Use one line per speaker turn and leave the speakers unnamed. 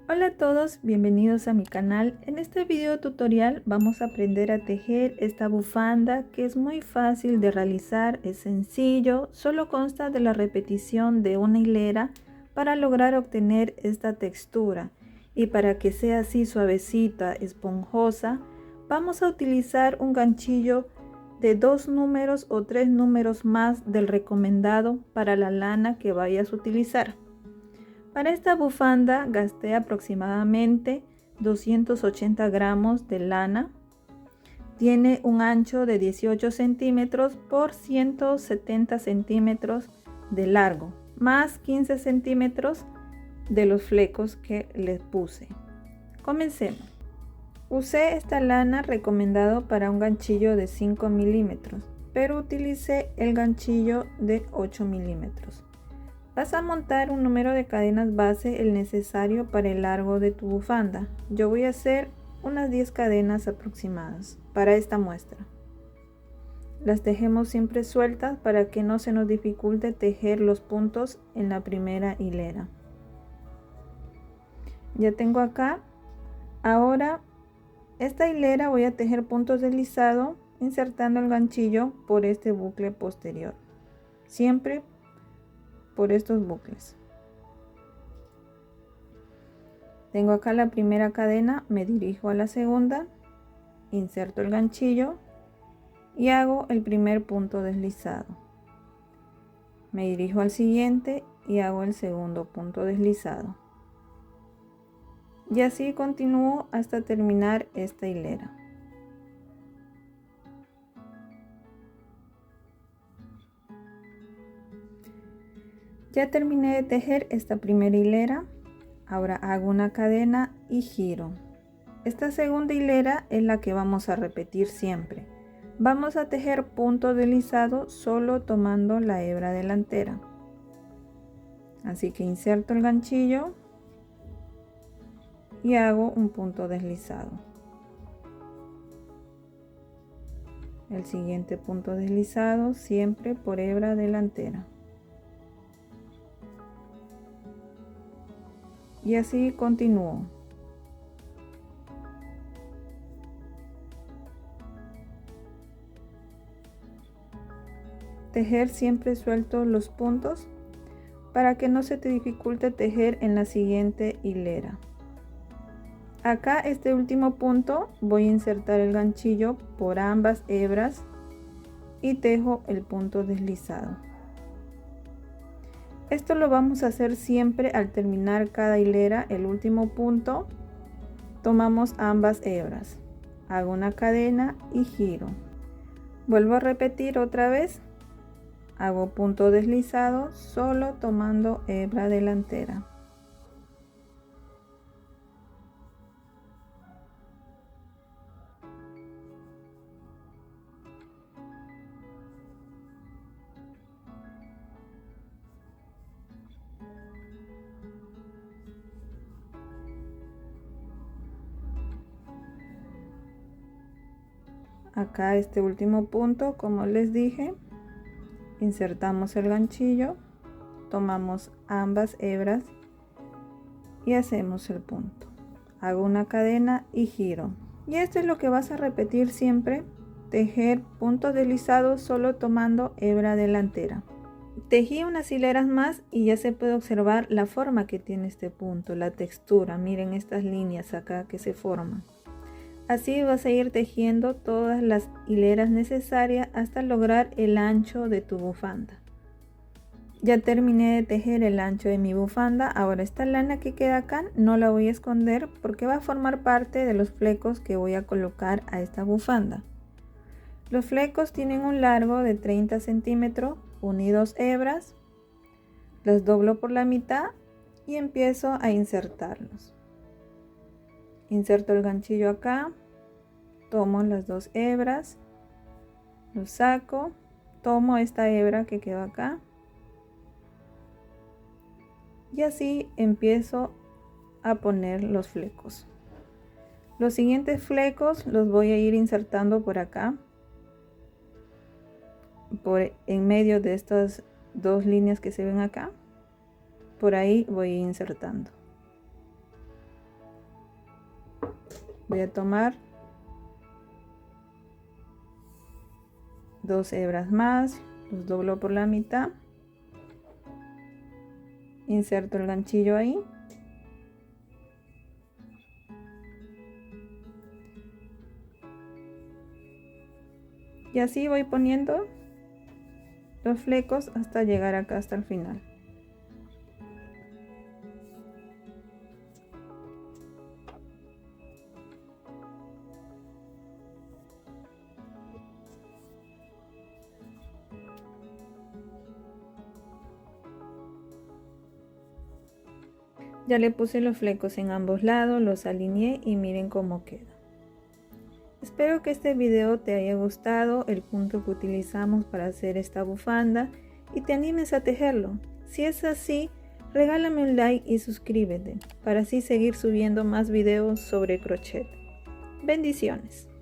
Hola a todos, bienvenidos a mi canal. En este video tutorial vamos a aprender a tejer esta bufanda que es muy fácil de realizar, es sencillo, solo consta de la repetición de una hilera para lograr obtener esta textura. Y para que sea así suavecita, esponjosa, vamos a utilizar un ganchillo de 2 números o 3 números más del recomendado para la lana que vayas a utilizar. Para esta bufanda gasté aproximadamente 280 gramos de lana. Tiene un ancho de 18 centímetros por 170 centímetros de largo, más 15 centímetros de los flecos que les puse. Comencemos. Usé esta lana recomendado para un ganchillo de 5 milímetros, pero utilicé el ganchillo de 8 milímetros. Vas a montar un número de cadenas base el necesario para el largo de tu bufanda. Yo voy a hacer unas 10 cadenas aproximadas para esta muestra. Las tejemos siempre sueltas para que no se nos dificulte tejer los puntos en la primera hilera. Ya tengo acá. Ahora esta hilera voy a tejer puntos deslizados insertando el ganchillo por este bucle posterior. Siempre por estos bucles. Tengo acá la primera cadena, me dirijo a la segunda, inserto el ganchillo y hago el primer punto deslizado. Me dirijo al siguiente y hago el segundo punto deslizado. Y así continúo hasta terminar esta hilera. Ya terminé de tejer esta primera hilera. Ahora hago una cadena y giro. Esta segunda hilera es la que vamos a repetir siempre. Vamos a tejer punto deslizado solo tomando la hebra delantera. Así que inserto el ganchillo y hago un punto deslizado. El siguiente punto deslizado siempre por hebra delantera. Y así continúo. Tejer siempre suelto los puntos para que no se te dificulte tejer en la siguiente hilera. Acá este último punto voy a insertar el ganchillo por ambas hebras y tejo el punto deslizado. Esto lo vamos a hacer siempre al terminar cada hilera. El último punto tomamos ambas hebras, hago una cadena y giro. Vuelvo a repetir otra vez, hago punto deslizado solo tomando hebra delantera. Acá este último punto, como les dije, insertamos el ganchillo, tomamos ambas hebras y hacemos el punto. Hago una cadena y giro. Y esto es lo que vas a repetir siempre, tejer puntos deslizados solo tomando hebra delantera. Tejí unas hileras más y ya se puede observar la forma que tiene este punto, la textura. Miren estas líneas acá que se forman. Así vas a ir tejiendo todas las hileras necesarias hasta lograr el ancho de tu bufanda. Ya terminé de tejer el ancho de mi bufanda. Ahora esta lana que queda acá no la voy a esconder porque va a formar parte de los flecos que voy a colocar a esta bufanda. Los flecos tienen un largo de 30 centímetros, uní 2 hebras, las doblo por la mitad y empiezo a insertarlos. Inserto el ganchillo acá, tomo las 2 hebras, lo saco, tomo esta hebra que quedó acá y así empiezo a poner los flecos. Los siguientes flecos los voy a ir insertando por acá, en medio de estas 2 líneas que se ven acá. Por ahí voy insertando. Voy a tomar 2 hebras más, los doblo por la mitad, inserto el ganchillo ahí y así voy poniendo los flecos hasta llegar acá hasta el final. Ya le puse los flecos en ambos lados, los alineé y miren cómo queda. Espero que este video te haya gustado el punto que utilizamos para hacer esta bufanda y te animes a tejerlo. Si es así, regálame un like y suscríbete para así seguir subiendo más videos sobre crochet. Bendiciones.